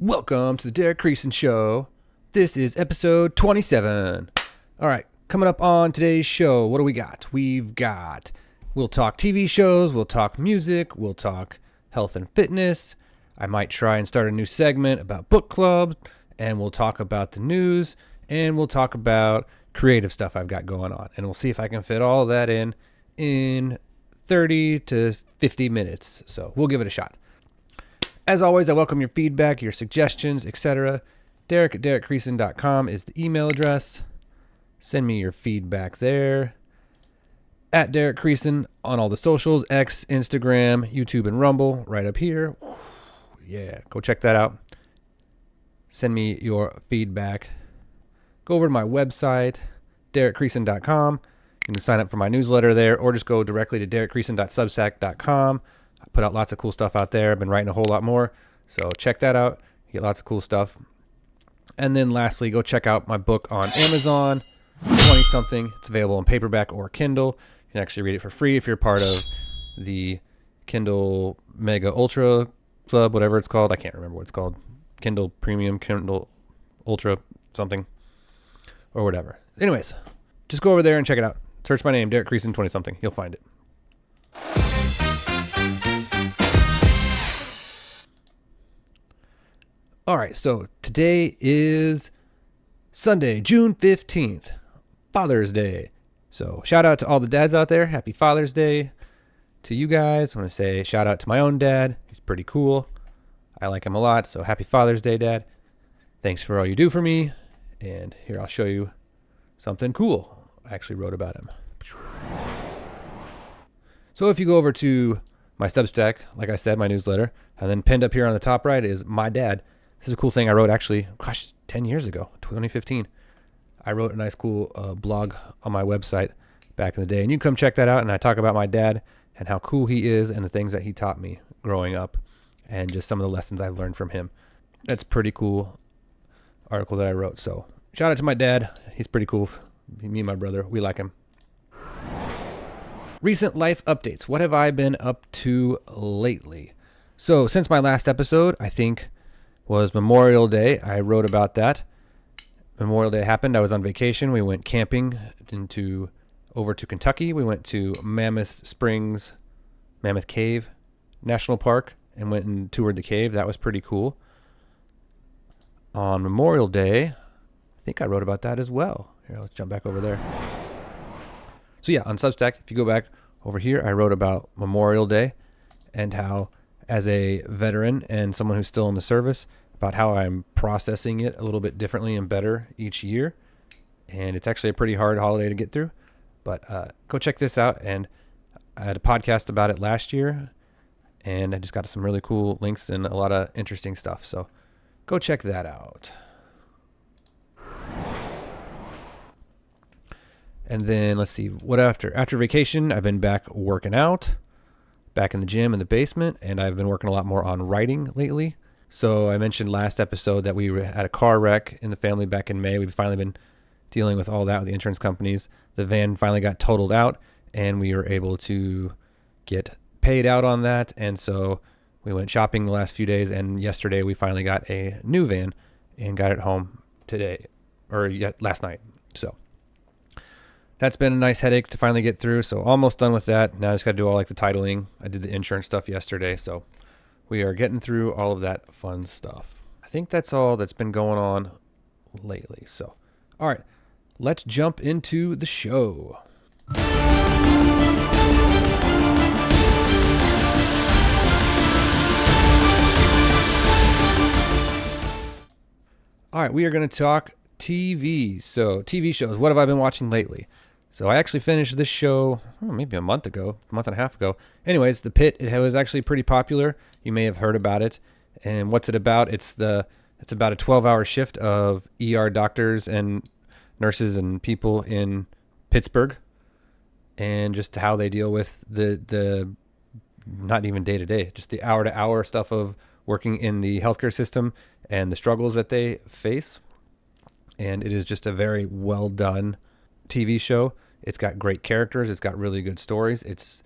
Welcome to the Derek Creason Show. This is episode 27. All right, coming up on today's show, what do we got? We'll talk TV shows, we'll talk music, we'll talk health and fitness. I might try and start a new segment about book clubs, and we'll talk about the news, and we'll talk about creative stuff I've got going on. And we'll see if I can fit all that in 30 to 50 minutes. So we'll give it a shot. As always, I welcome your feedback, your suggestions, etc. Derek@derekcreason.com is the email address. Send me your feedback there. At Derek Creason on all the socials, X, Instagram, YouTube, and Rumble, right up here. Yeah, go check that out. Send me your feedback. Go over to my website, derekcreason.com. You can sign up for my newsletter there, or just go directly to derekcreason.substack.com. I put out lots of cool stuff out there. I've been writing a whole lot more, so check that out. You get lots of cool stuff. And then lastly, go check out my book on Amazon, 20-something. It's available in paperback or Kindle. You can actually read it for free if you're part of the Kindle Mega Ultra Club, whatever it's called. I can't remember what it's called. Kindle Premium, Kindle Ultra something, or whatever. Anyways, just go over there and check it out. Search my name, Derek Creason, 20-something. You'll find it. All right, so today is Sunday, June 15th, Father's Day. So shout out to all the dads out there. Happy Father's Day to you guys. I want to say shout out to my own dad. He's pretty cool. I like him a lot. So happy Father's Day, Dad. Thanks for all you do for me. And here, I'll show you something cool I actually wrote about him. So if you go over to my Substack, like I said, my newsletter, and then pinned up here on the top right is my dad. This is a cool thing I wrote actually, 10 years ago, 2015. I wrote a nice cool blog on my website back in the day. And you can come check that out. And I talk about my dad and how cool he is and the things that he taught me growing up and just some of the lessons I've learned from him. That's a pretty cool article that I wrote. So shout out to my dad. He's pretty cool. Me and my brother, we like him. Recent life updates. What have I been up to lately? So since my last episode, I think was Memorial Day. I wrote about that. Memorial Day happened. I was on vacation. We went camping over to Kentucky. We went to Mammoth Cave National Park and went and toured the cave. That was pretty cool. On Memorial Day, I think I wrote about that as well. Here, let's jump back over there. So yeah, on Substack, if you go back over here, I wrote about Memorial Day and how, as a veteran and someone who's still in the service, about how I'm processing it a little bit differently and better each year. And it's actually a pretty hard holiday to get through. But go check this out. And I had a podcast about it last year. And I just got some really cool links and a lot of interesting stuff. So go check that out. And then let's see, what after? After vacation, I've been back working out, back in the gym in the basement, and I've been working a lot more on writing lately. So I mentioned last episode that we had a car wreck in the family back in May. We've finally been dealing with all that with the insurance companies. The van finally got totaled out, and we were able to get paid out on that. And so we went shopping the last few days, and yesterday we finally got a new van and got it home today, or last night. So that's been a nice headache to finally get through. So almost done with that. Now I just got to do all like the titling. I did the insurance stuff yesterday. So we are getting through all of that fun stuff. I think that's all that's been going on lately. So, all right, let's jump into the show. All right, we are going to talk TV. So TV shows, what have I been watching lately? So I actually finished this show maybe a month and a half ago. Anyways, The Pit, it was actually pretty popular. You may have heard about it. And what's it about? It's about a 12-hour shift of ER doctors and nurses and people in Pittsburgh, and just how they deal with the not even day to day, just the hour to hour stuff of working in the healthcare system and the struggles that they face. And it is just a very well done TV show. It's got great characters. It's got really good stories. It's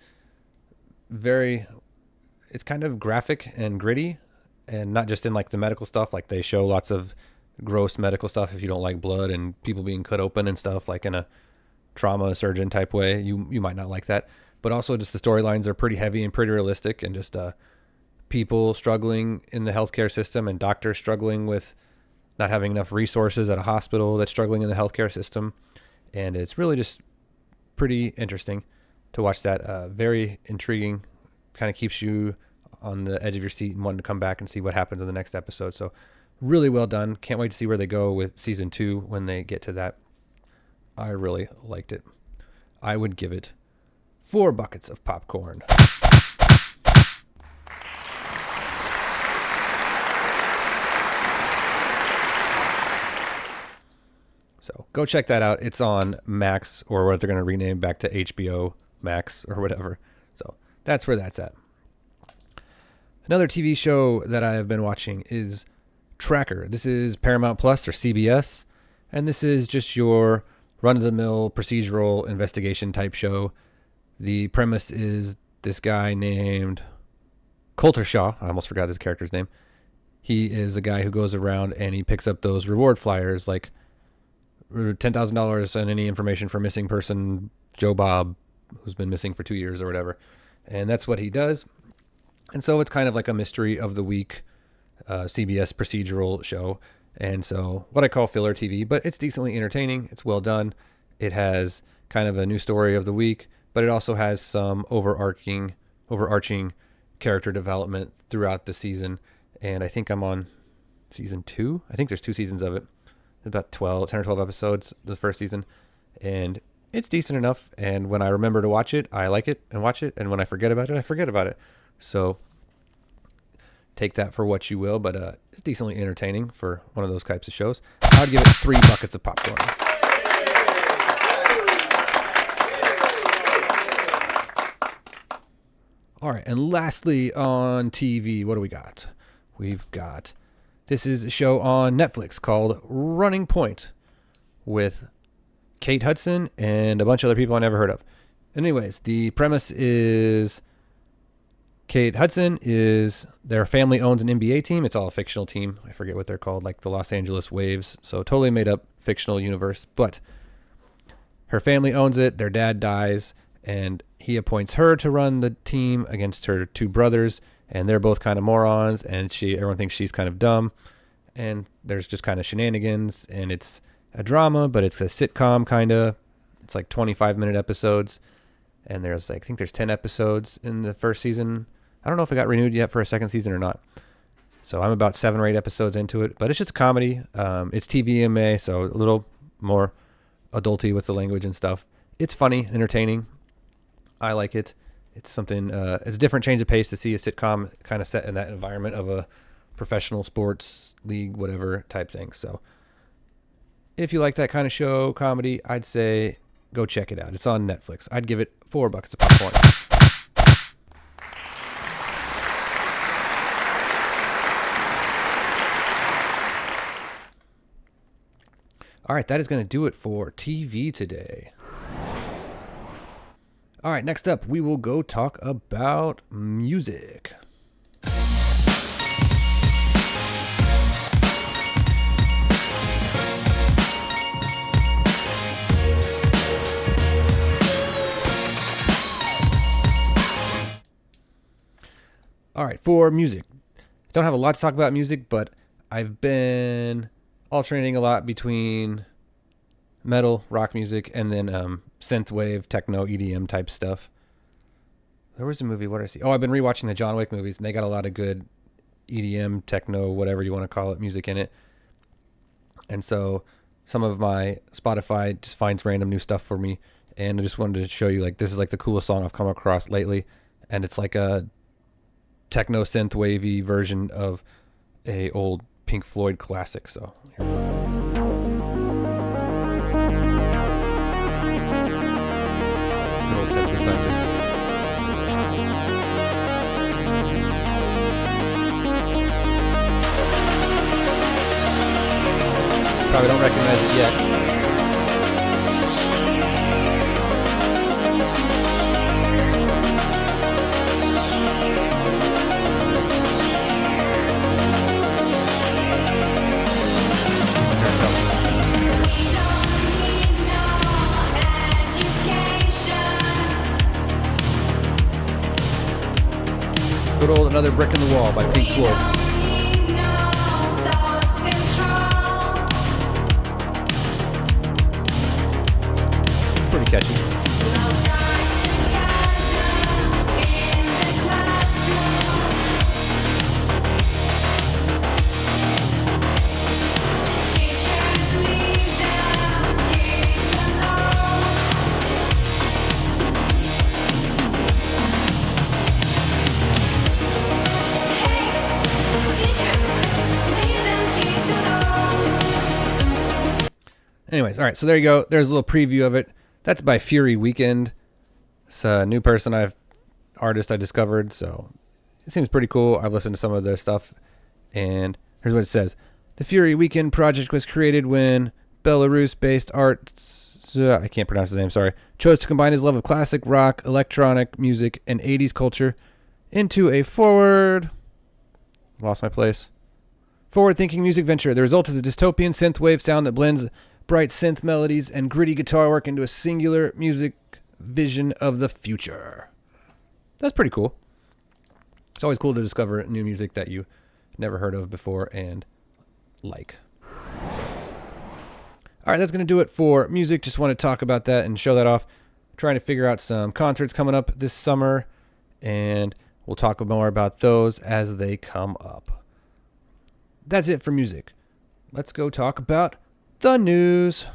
kind of graphic and gritty and not just in like the medical stuff. Like they show lots of gross medical stuff if you don't like blood and people being cut open and stuff, like in a trauma surgeon type way. You might not like that, but also just the storylines are pretty heavy and pretty realistic, and just people struggling in the healthcare system and doctors struggling with not having enough resources at a hospital that's struggling in the healthcare system. And it's really just pretty interesting to watch that. Very intriguing, kind of keeps you on the edge of your seat and wanting to come back and see what happens in the next episode. So really well done. Can't wait to see where they go with season 2 when they get to that. I really liked it. I would give it 4 buckets of popcorn. So go check that out. It's on Max, or what they're going to rename back to HBO Max or whatever. So that's where that's at. Another TV show that I have been watching is Tracker. This is Paramount Plus or CBS, and this is just your run-of-the-mill procedural investigation type show. The premise is this guy named Coulter Shaw. I almost forgot his character's name. He is a guy who goes around and he picks up those reward flyers like $10,000 and any information for missing person Joe Bob, who's been missing for 2 years or whatever. And that's what he does. And so it's kind of like a mystery of the week CBS procedural show. And so what I call filler TV, but it's decently entertaining. It's well done. It has kind of a new story of the week, but it also has some overarching character development throughout the season. And I think I'm on season 2. I think there's 2 seasons of it. About 10 or 12 episodes the first season, and it's decent enough. And when I remember to watch it, I like it and watch it, and when I forget about it, I forget about it. So take that for what you will, but it's decently entertaining for one of those types of shows. I'd give it 3 buckets of popcorn. All right, and lastly on TV, what do we got? This is a show on Netflix called Running Point with Kate Hudson and a bunch of other people I never heard of. Anyways, the premise is Kate Hudson their family owns an NBA team. It's all a fictional team. I forget what they're called, like the Los Angeles Waves. So totally made up fictional universe. But her family owns it. Their dad dies, and he appoints her to run the team against her 2 brothers. And they're both kind of morons, and everyone thinks she's kind of dumb. And there's just kind of shenanigans, and it's a drama, but it's a sitcom kind of. It's like 25-minute episodes, and there's I think there's 10 episodes in the first season. I don't know if it got renewed yet for a second season or not. So I'm about 7 or 8 episodes into it, but it's just a comedy. It's TVMA, so a little more adulty with the language and stuff. It's funny, entertaining. I like it. It's something, it's a different change of pace to see a sitcom kind of set in that environment of a professional sports league, whatever type thing. So if you like that kind of show, comedy, I'd say go check it out. It's on Netflix. I'd give it 4 buckets of popcorn. All right, that is going to do it for TV today. All right, next up, we will go talk about music. All right, for music. Don't have a lot to talk about music, but I've been alternating a lot between metal, rock music, and then synthwave, techno, EDM type stuff. There was a movie, what did I see? Oh, I've been rewatching the John Wick movies, and they got a lot of good EDM, techno, whatever you want to call it, music in it. And so some of my Spotify just finds random new stuff for me, and I just wanted to show you, like, this is like the coolest song I've come across lately, and it's like a techno synth wavy version of a old Pink Floyd classic. So here we go. Little synthesizers. Probably don't recognize it yet. Another Brick in the Wall by Pink Floyd. Pretty catchy. Anyways, all right, so there you go. There's a little preview of it. That's by Fury Weekend. It's a new artist I discovered, so it seems pretty cool. I've listened to some of their stuff, and here's what it says. The Fury Weekend project was created when Belarus-based I can't pronounce his name, sorry, chose to combine his love of classic rock, electronic music, and 80s culture into a forward-thinking music venture. The result is a dystopian synthwave sound that blends bright synth melodies and gritty guitar work into a singular music vision of the future. That's pretty cool. It's always cool to discover new music that you never heard of before and like. All right, that's going to do it for music. Just want to talk about that and show that off. Trying to figure out some concerts coming up this summer, and we'll talk more about those as they come up. That's it for music. Let's go talk about the news.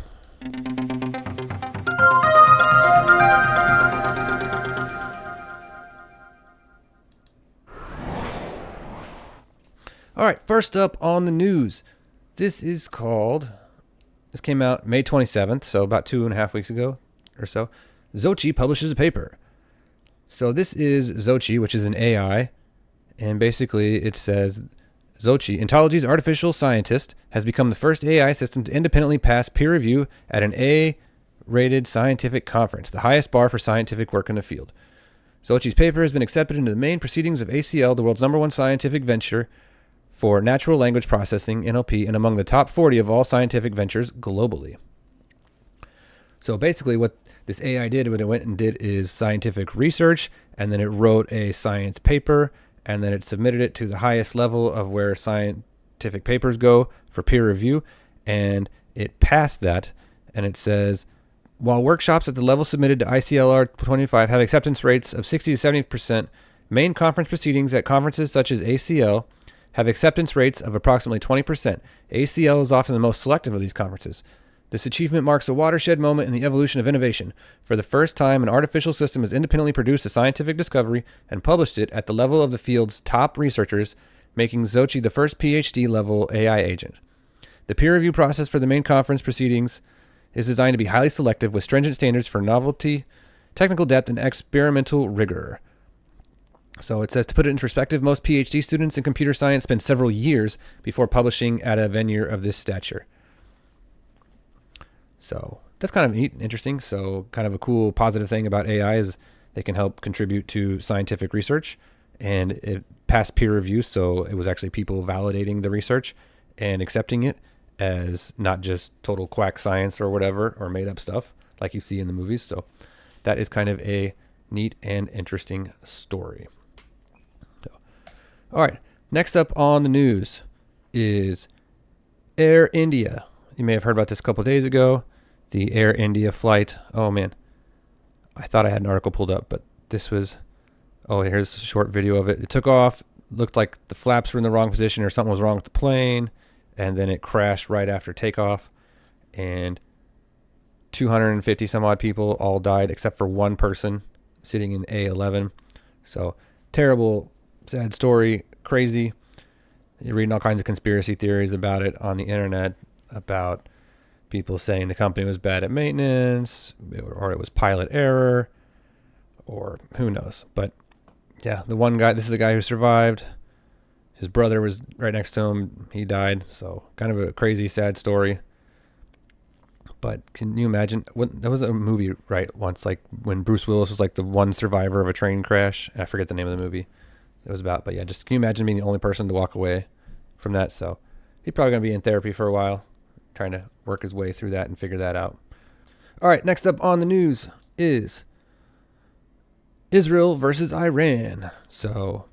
All right, first up on the news. This came out May 27th, so about 2.5 weeks ago or so. Xochi publishes a paper. So this is Xochi, which is an AI, and basically it says Xochi, Ontology's artificial scientist, has become the first AI system to independently pass peer review at an A-rated scientific conference, the highest bar for scientific work in the field. Xochi's paper has been accepted into the main proceedings of ACL, the world's #1 scientific venture for natural language processing, NLP, and among the top 40 of all scientific ventures globally. So basically what this AI did, what it went and did is scientific research, and then it wrote a science paper, and then it submitted it to the highest level of where scientific papers go for peer review, and it passed that. And it says, while workshops at the level submitted to ICLR 25 have acceptance rates of 60 to 70%, main conference proceedings at conferences such as ACL have acceptance rates of approximately 20%. ACL is often the most selective of these conferences. This achievement marks a watershed moment in the evolution of innovation. For the first time, an artificial system has independently produced a scientific discovery and published it at the level of the field's top researchers, making Xochi the first PhD-level AI agent. The peer review process for the main conference proceedings is designed to be highly selective with stringent standards for novelty, technical depth, and experimental rigor. So it says, to put it in perspective, most PhD students in computer science spend several years before publishing at a venue of this stature. So that's kind of neat and interesting. So kind of a cool positive thing about AI is they can help contribute to scientific research, and it passed peer review. So it was actually people validating the research and accepting it as not just total quack science or whatever, or made up stuff like you see in the movies. So that is kind of a neat and interesting story. So, all right. Next up on the news is Air India. You may have heard about this a couple of days ago. The Air India flight. Oh, man. I thought I had an article pulled up, but this was... Oh, here's a short video of it. It took off. Looked like the flaps were in the wrong position or something was wrong with the plane. And then it crashed right after takeoff. And 250 some odd people all died except for one person sitting in A11. So terrible, sad story. Crazy. You're reading all kinds of conspiracy theories about it on the internet, about people saying the company was bad at maintenance, or it was pilot error, or who knows. But yeah, the one guy, this is the guy who survived. His brother was right next to him. He died. So kind of a crazy, sad story. But can you imagine? There was a movie, right, once, like when Bruce Willis was like the one survivor of a train crash. I forget the name of the movie it was about. But yeah, just can you imagine being the only person to walk away from that? So he's probably going to be in therapy for a while, trying to work his way through that and figure that out. All right, next up on the news is Israel versus Iran. So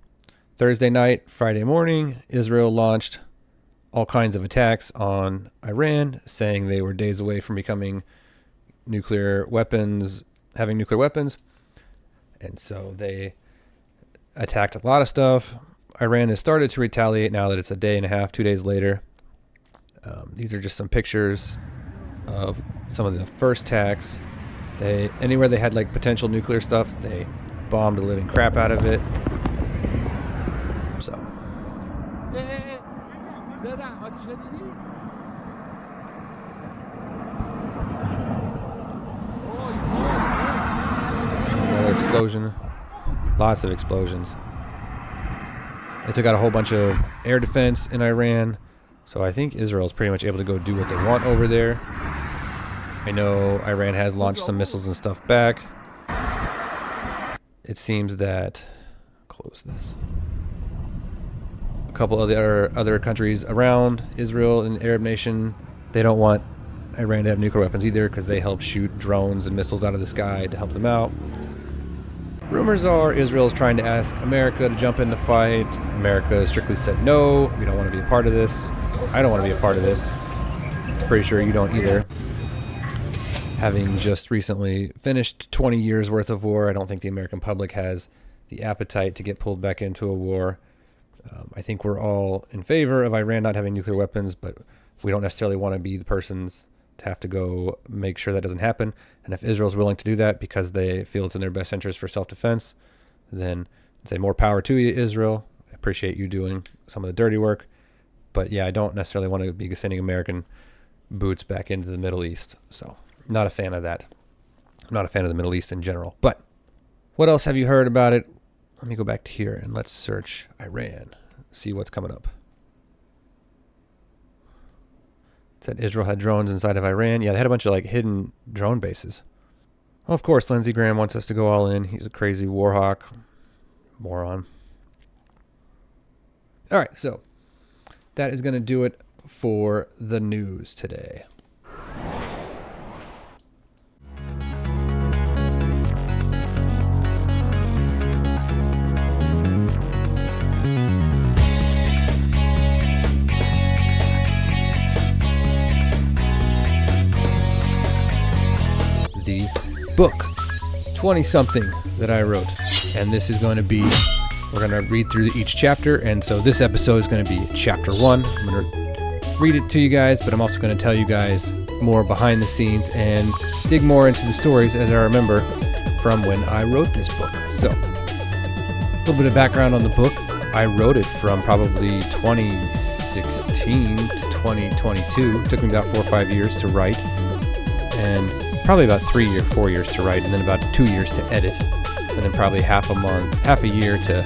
Thursday night, Friday morning, Israel launched all kinds of attacks on Iran, saying they were days away from becoming having nuclear weapons. And so they attacked a lot of stuff. Iran has started to retaliate now that it's a day and a half, 2 days later. These are just some pictures of some of the first attacks. Anywhere they had like potential nuclear stuff, they bombed the living crap out of it. So. Another explosion. Lots of explosions. They took out a whole bunch of air defense in Iran. So I think Israel's pretty much able to go do what they want over there. I know Iran has launched some missiles and stuff back. It seems that... Close this. A couple of the other countries around Israel and the Arab nation, they don't want Iran to have nuclear weapons either because they help shoot drones and missiles out of the sky to help them out. Rumors are Israel is trying to ask America to jump in the fight. America strictly said no, we don't want to be a part of this. I don't want to be a part of this. Pretty sure you don't either. Having just recently finished 20 years worth of war, I don't think the American public has the appetite to get pulled back into a war. I think we're all in favor of Iran not having nuclear weapons, but we don't necessarily want to be the persons to have to go make sure that doesn't happen. And if Israel's willing to do that because they feel it's in their best interest for self-defense, then I'd say more power to you, Israel. I appreciate you doing some of the dirty work. But yeah, I don't necessarily want to be sending American boots back into the Middle East. So not a fan of that. I'm not a fan of the Middle East in general. But what else have you heard about it? Let me go back to here and let's search Iran. See what's coming up. It said Israel had drones inside of Iran. Yeah, they had a bunch of like hidden drone bases. Well, of course, Lindsey Graham wants us to go all in. He's a crazy war hawk. Moron. All right, so that is going to do it for the news today. The book 20-something that I wrote, and this is going to be, we're going to read through each chapter, and so this episode is going to be chapter 1. I'm going to read it to you guys, but I'm also going to tell you guys more behind the scenes and dig more into the stories as I remember from when I wrote this book. So a little bit of background on the book. I wrote it from probably 2016 to 2022. It took me about 4 or 5 years to write, and probably about 4 years to write, and then about 2 years to edit, and then probably half a year to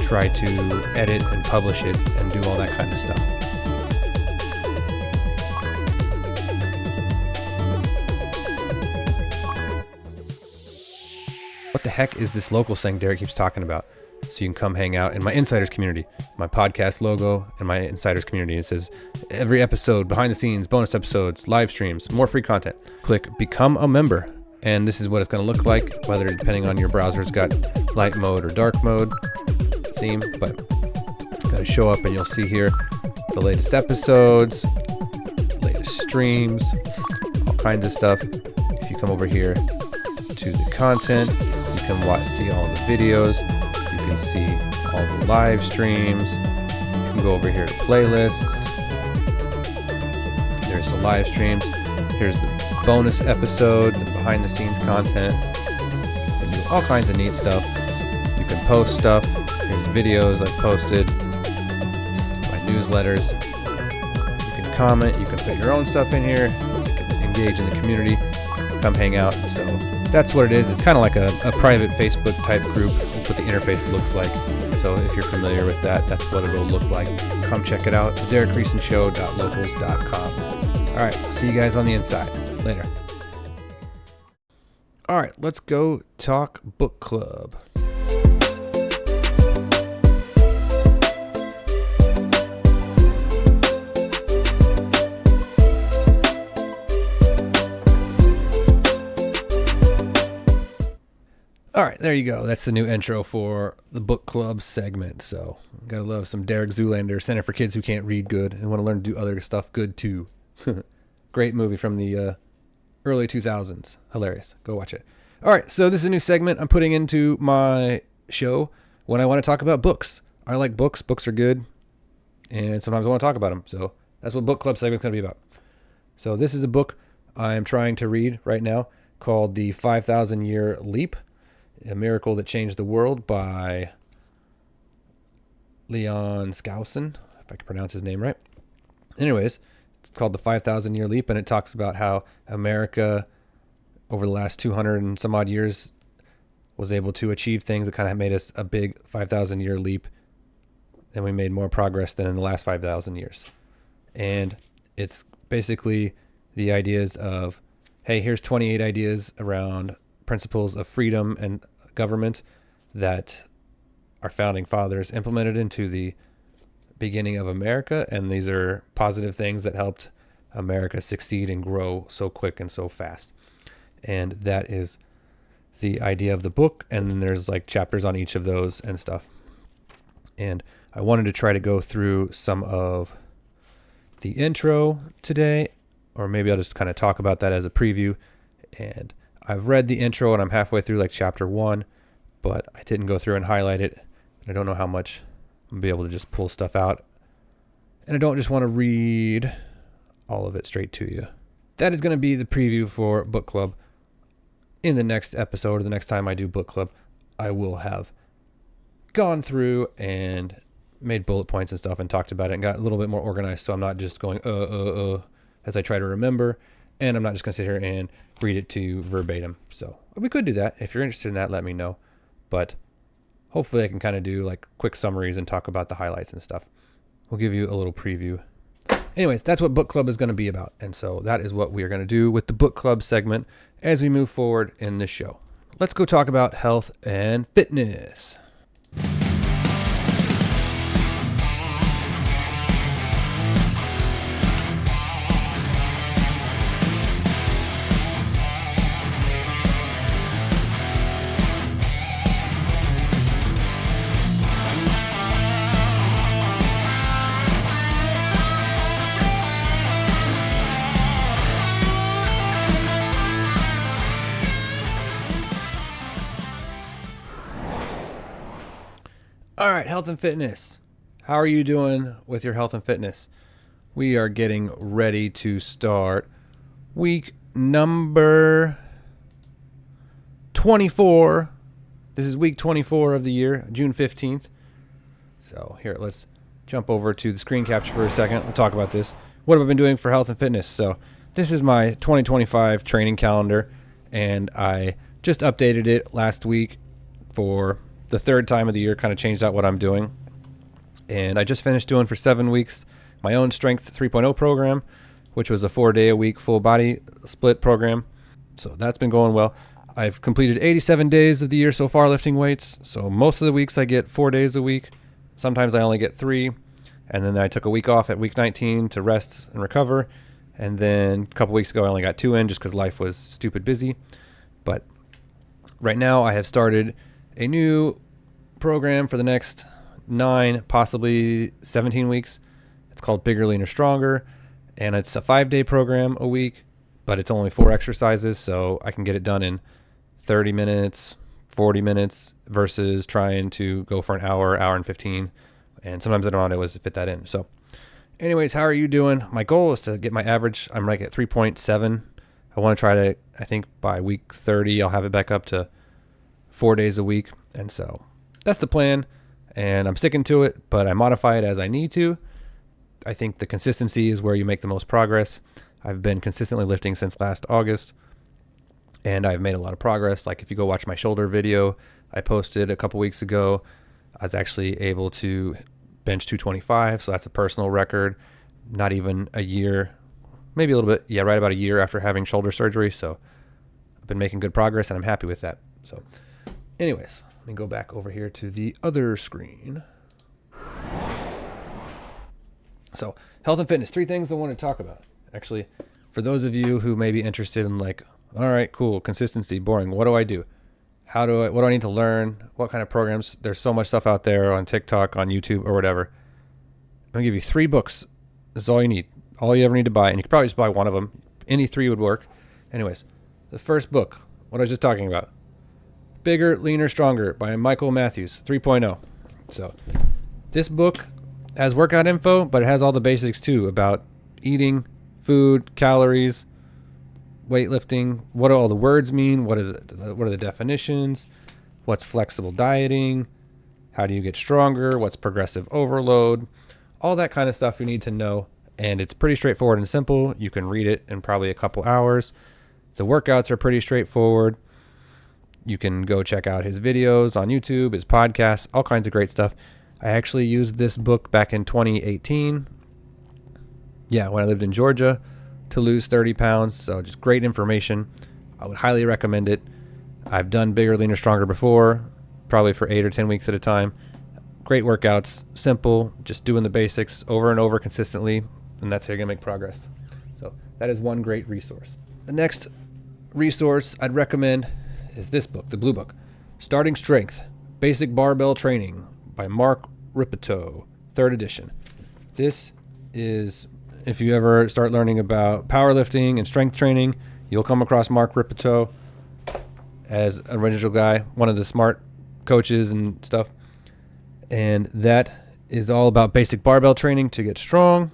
try to edit and publish it and do all that kind of stuff. What the heck is this local thing Derek keeps talking about? So you can come hang out in my insiders community, my podcast logo and my insiders community. It says every episode, behind the scenes, bonus episodes, live streams, more free content. Click become a member. And this is what it's going to look like, whether depending on your browser's got light mode or dark mode theme, but it's going to show up and you'll see here the latest episodes, latest streams, all kinds of stuff. If you come over here to the content, you can see all the videos. You can see all the live streams. You can go over here to playlists. There's the live streams. Here's the bonus episodes and behind the scenes content. You can do all kinds of neat stuff. You can post stuff. Here's videos I've posted. My newsletters. You can comment. You can put your own stuff in here. You can engage in the community. Come hang out. So that's what it is. It's kind of like a private Facebook type group. That's what the interface looks like. So if you're familiar with that, that's what it'll look like. Come check it out. DerekReasonShow.locals.com. All right. See you guys on the inside. Later. All right. Let's go talk book club. All right, There you go. That's the new intro for the book club segment. So, gotta love some Derek Zoolander, Center for Kids Who Can't Read Good and want to learn to do other stuff good too. Great movie from the early 2000s. Hilarious. Go watch it. All right, so this is a new segment I'm putting into my show when I want to talk about books. I like books. Books are good, and sometimes I want to talk about them. So that's what book club segment's going to be about. So this is a book I'm trying to read right now called The 5,000 Year Leap, A Miracle That Changed the World by Leon Skousen, if I can pronounce his name right. Anyways, it's called The 5,000 Year Leap, and it talks about how America, over the last 200 and some odd years, was able to achieve things that kind of made us a big 5,000 year leap. And we made more progress than in the last 5,000 years. And it's basically the ideas of, hey, here's 28 ideas around principles of freedom and government that our founding fathers implemented into the beginning of America. And these are positive things that helped America succeed and grow so quick and so fast. And that is the idea of the book. And then there's like chapters on each of those and stuff. And I wanted to try to go through some of the intro today, or maybe I'll just kind of talk about that as a preview. And I've read the intro and I'm halfway through like chapter 1, but I didn't go through and highlight it. I don't know how much I'll be able to just pull stuff out. And I don't just want to read all of it straight to you. That is going to be the preview for book club. In the next episode, or the next time I do book club, I will have gone through and made bullet points and stuff and talked about it and got a little bit more organized. So I'm not just going, as I try to remember, and I'm not just going to sit here and read it to you verbatim. So we could do that. If you're interested in that, let me know. But hopefully I can kind of do like quick summaries and talk about the highlights and stuff. We'll give you a little preview. Anyways, that's what book club is going to be about. And so that is what we are going to do with the book club segment as we move forward in this show. Let's go talk about health and fitness. All right, health and fitness. How are you doing with your health and fitness? We are getting ready to start week number 24. This is week 24 of the year, June 15th. So here, let's jump over to the screen capture for a second. We'll talk about this. What have I been doing for health and fitness? So this is my 2025 training calendar, and I just updated it last week for the third time of the year, kind of changed out what I'm doing. And I just finished doing for 7 weeks my own Strength 3.0 program, which was a 4-day-a-week full body split program. So that's been going well. I've completed 87 days of the year so far lifting weights. So most of the weeks I get 4 days a week. Sometimes I only get 3. And then I took a week off at week 19 to rest and recover. And then a couple weeks ago I only got 2 in just because life was stupid busy. But right now I have started a new program for the next 9, possibly 17 weeks. It's called Bigger, Leaner, Stronger, and it's a 5-day program a week, but it's only 4 exercises, so I can get it done in 30 minutes, 40 minutes, versus trying to go for an hour and 15, and sometimes I don't know how to fit that in. So anyways, how are you doing? My goal is to get my average. I'm like at 3.7. I want to try to, I think by week 30, I'll have it back up to 4 days a week. And so that's the plan, and I'm sticking to it, but I modify it as I need to. I think the consistency is where you make the most progress. I've been consistently lifting since last August, and I've made a lot of progress. Like if you go watch my shoulder video I posted a couple weeks ago, I was actually able to bench 225. So that's a personal record, not even a year, maybe a little bit. Yeah, right about a year after having shoulder surgery. So I've been making good progress, and I'm happy with that. So anyways, let me go back over here to the other screen. So health and fitness, 3 things I want to talk about. Actually, for those of you who may be interested in like, all right, cool, consistency, boring. What do I do? what do I need to learn? What kind of programs? There's so much stuff out there on TikTok, on YouTube, or whatever. I'm going to give you 3 books. This is all you need. All you ever need to buy. And you could probably just buy one of them. Any 3 would work. Anyways, the first book, what I was just talking about. Bigger, Leaner, Stronger by Michael Matthews, 3.0. So this book has workout info, but it has all the basics too about eating, food, calories, weightlifting, what do all the words mean, what are the definitions, what's flexible dieting, how do you get stronger, what's progressive overload, all that kind of stuff you need to know. And it's pretty straightforward and simple. You can read it in probably a couple hours. The workouts are pretty straightforward. You can go check out his videos on YouTube, his podcasts, all kinds of great stuff. I actually used this book back in 2018. Yeah, when I lived in Georgia, to lose 30 pounds. So just great information. I would highly recommend it. I've done Bigger, Leaner, Stronger before, probably for 8 or 10 weeks at a time. Great workouts, simple, just doing the basics over and over consistently, and that's how you're going to make progress. So that is one great resource. The next resource I'd recommend is this book, the blue book, Starting Strength, Basic Barbell Training by Mark Rippetoe, 3rd edition. This is, if you ever start learning about powerlifting and strength training, you'll come across Mark Rippetoe as an original guy, one of the smart coaches and stuff. And that is all about basic barbell training to get strong.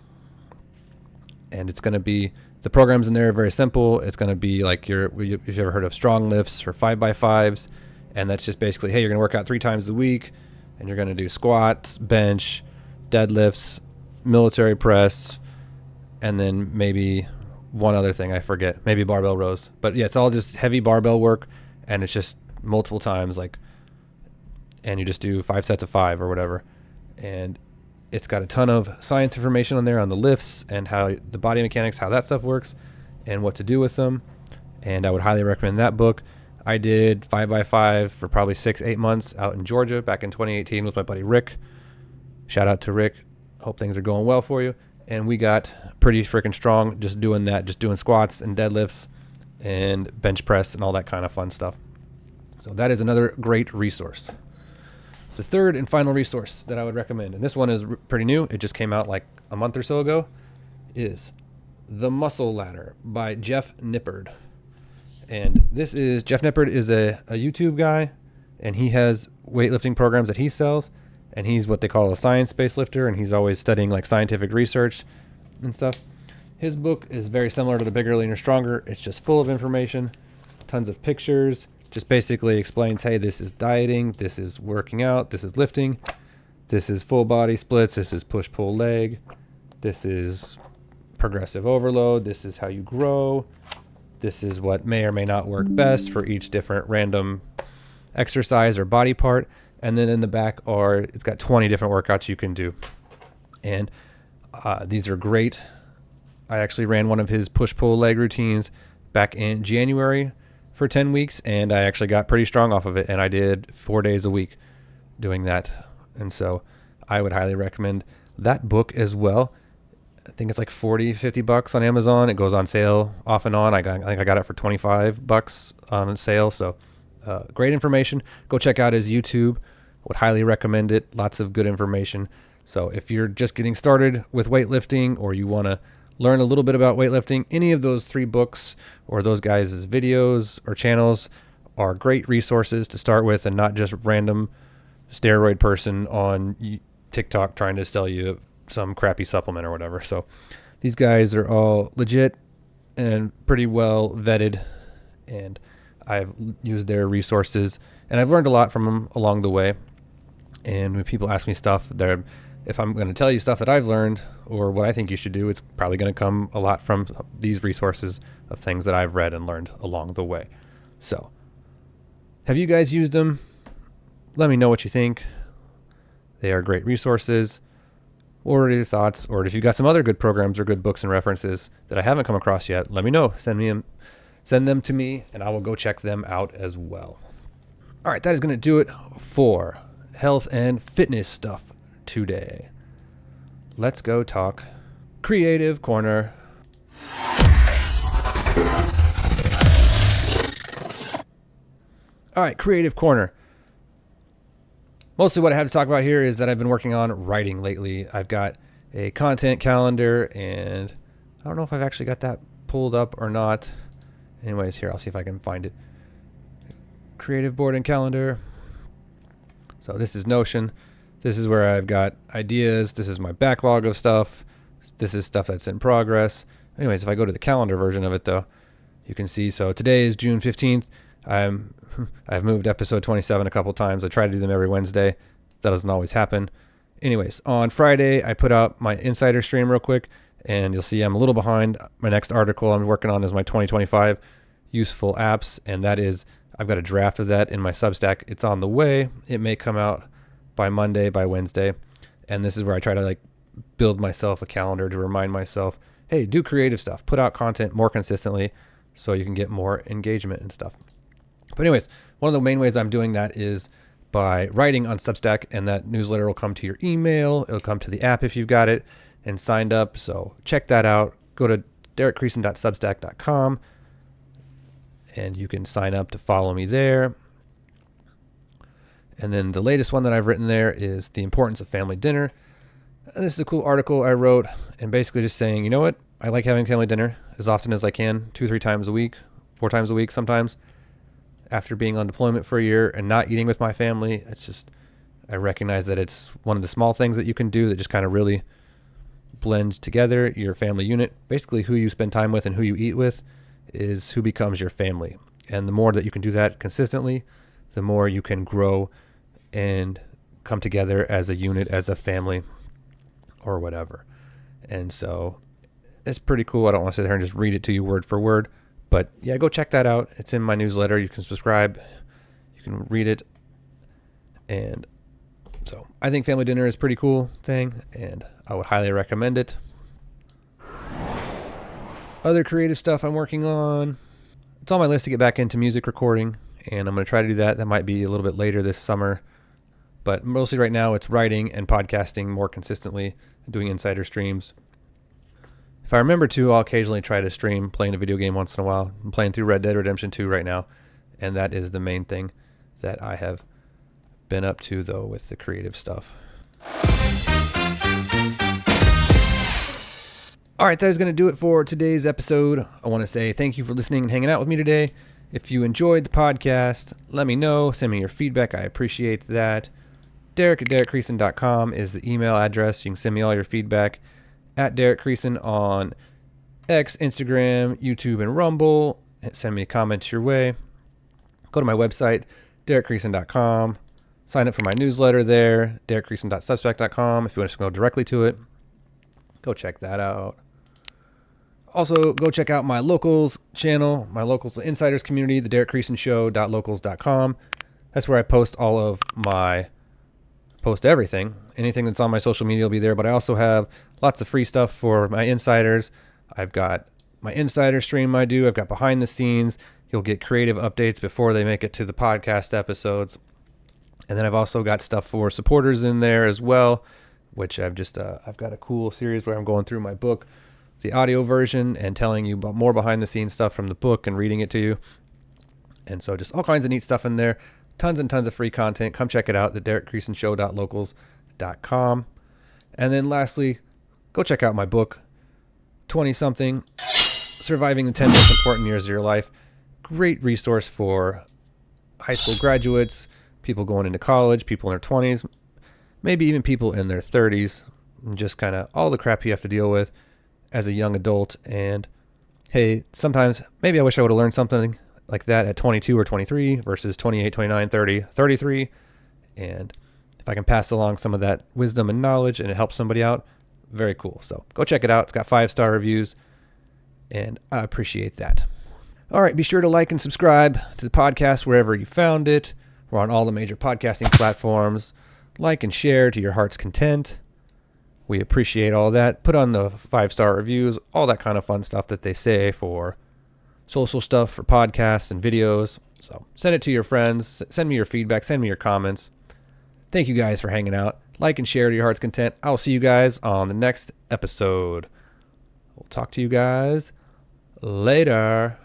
And it's going to be, the programs in there are very simple. It's going to be like if you've ever heard of strong lifts or 5x5s. And that's just basically, hey, you're going to work out 3 times a week. And you're going to do squats, bench, deadlifts, military press, and then maybe one other thing I forget, maybe barbell rows. But yeah, it's all just heavy barbell work, and it's just multiple times, and you just do 5 sets of 5 or whatever. And it's got a ton of science information on there on the lifts and how the body mechanics, how that stuff works, and what to do with them. And I would highly recommend that book. I did 5x5 for probably 6-8 months out in Georgia back in 2018 with my buddy Rick. Shout out to Rick. Hope things are going well for you. And we got pretty freaking strong just doing that, just doing squats and deadlifts and bench press and all that kind of fun stuff. So that is another great resource. The third and final resource that I would recommend, and this one is pretty new, it just came out like a month or so ago, is The Muscle Ladder by Jeff Nippard. And this is, Jeff Nippard is a YouTube guy, and he has weightlifting programs that he sells. And he's what they call a science-based lifter, and he's always studying like scientific research and stuff. His book is very similar to the Bigger, Leaner, Stronger. It's just full of information, tons of pictures, just basically explains, hey, this is dieting, this is working out, this is lifting, this is full body splits, this is push-pull leg, this is progressive overload, this is how you grow, this is what may or may not work best for each different random exercise or body part. And then in the back it's got 20 different workouts you can do. And these are great. I actually ran one of his push-pull leg routines back in January for 10 weeks, and I actually got pretty strong off of it. And I did 4 days a week doing that. And so I would highly recommend that book as well. I think it's like $40-$50 on Amazon. It goes on sale off and on. I think I got it for $25 on sale. So great information. Go check out his YouTube. Would highly recommend it. Lots of good information. So if you're just getting started with weightlifting, or you want to learn a little bit about weightlifting, any of those 3 books or those guys' videos or channels are great resources to start with, and not just random steroid person on TikTok trying to sell you some crappy supplement or whatever. So these guys are all legit and pretty well vetted, and I've used their resources, and I've learned a lot from them along the way. And when people ask me stuff, if I'm going to tell you stuff that I've learned or what I think you should do, it's probably going to come a lot from these resources of things that I've read and learned along the way. So, have you guys used them? Let me know what you think. They are great resources. Or your thoughts, or if you've got some other good programs or good books and references that I haven't come across yet, let me know. Send them to me, and I will go check them out as well. All right, that is going to do it for health and fitness stuff today. Let's go talk Creative Corner. All right, Creative Corner. Mostly what I have to talk about here is that I've been working on writing lately. I've got a content calendar, and I don't know if I've actually got that pulled up or not. Anyways, here, I'll see if I can find it. Creative board and calendar. So this is Notion. This is where I've got ideas. This is my backlog of stuff. This is stuff that's in progress. Anyways, if I go to the calendar version of it, though, you can see. So today is June 15th. I've moved episode 27 a couple times. I try to do them every Wednesday. That doesn't always happen. Anyways, on Friday, I put out my insider stream real quick, and you'll see I'm a little behind. My next article I'm working on is my 2025 useful apps, and that is, I've got a draft of that in my Substack. It's on the way. It may come out by Monday, by Wednesday. And this is where I try to build myself a calendar to remind myself, hey, do creative stuff, put out content more consistently so you can get more engagement and stuff. But anyways, one of the main ways I'm doing that is by writing on Substack, and that newsletter will come to your email. It'll come to the app if you've got it and signed up. So check that out. Go to derekcreason.substack.com and you can sign up to follow me there. And then the latest one that I've written there is The Importance of Family Dinner. And this is a cool article I wrote, and basically just saying, you know what? I like having family dinner as often as I can, 2-3 times a week, 4 times a week sometimes. After being on deployment for a year and not eating with my family, it's just, I recognize that it's one of the small things that you can do that just kind of really blends together your family unit. Basically, who you spend time with and who you eat with is who becomes your family. And the more that you can do that consistently, the more you can grow and come together as a unit, as a family, or whatever. And so it's pretty cool. I don't want to sit there and just read it to you word for word. But yeah, go check that out. It's in my newsletter. You can subscribe. You can read it. And so I think family dinner is a pretty cool thing, and I would highly recommend it. Other creative stuff I'm working on. It's on my list to get back into music recording, and I'm going to try to do that. That might be a little bit later this summer. But mostly right now it's writing and podcasting more consistently, doing insider streams. If I remember to, I'll occasionally try to stream playing a video game once in a while. I'm playing through Red Dead Redemption 2 right now, and that is the main thing that I have been up to, though, with the creative stuff. All right, that is going to do it for today's episode. I want to say thank you for listening and hanging out with me today. If you enjoyed the podcast, let me know. Send me your feedback. I appreciate that. Derek@derekcreason.com is the email address. You can send me all your feedback. At Derek Creason on X, Instagram, YouTube, and Rumble. Send me comments your way. Go to my website, derekcreason.com. Sign up for my newsletter there, derekcreason.substack.com. If you want to go directly to it, go check that out. Also, go check out my Locals channel, my Locals Insiders community, the derekcreasonshow.locals.com. That's where I post everything. Anything that's on my social media will be there, but I also have lots of free stuff for my insiders. I've got my insider stream I do. I've got behind the scenes. You'll get creative updates before they make it to the podcast episodes. And then I've also got stuff for supporters in there as well, which I've got a cool series where I'm going through my book, the audio version, and telling you about more behind the scenes stuff from the book and reading it to you. And so just all kinds of neat stuff in there. Tons and tons of free content. Come check it out, the derekcreasonshow.locals.com. And then lastly, go check out my book, 20-something, Surviving the 10 Most Important Years of Your Life. Great resource for high school graduates, people going into college, people in their 20s, maybe even people in their 30s, and just kind of all the crap you have to deal with as a young adult. And hey, sometimes maybe I wish I would have learned something like that at 22 or 23 versus 28, 29, 30, 33. And if I can pass along some of that wisdom and knowledge and it helps somebody out, very cool. So go check it out. It's got 5-star reviews, and I appreciate that. All right, be sure to like and subscribe to the podcast wherever you found it. We're on all the major podcasting platforms. Like and share to your heart's content. We appreciate all that. Put on the 5-star reviews, all that kind of fun stuff that they say for social stuff, for podcasts and videos. So send it to your friends. Send me your feedback. Send me your comments. Thank you guys for hanging out. Like and share to your heart's content. I'll see you guys on the next episode. We'll talk to you guys later.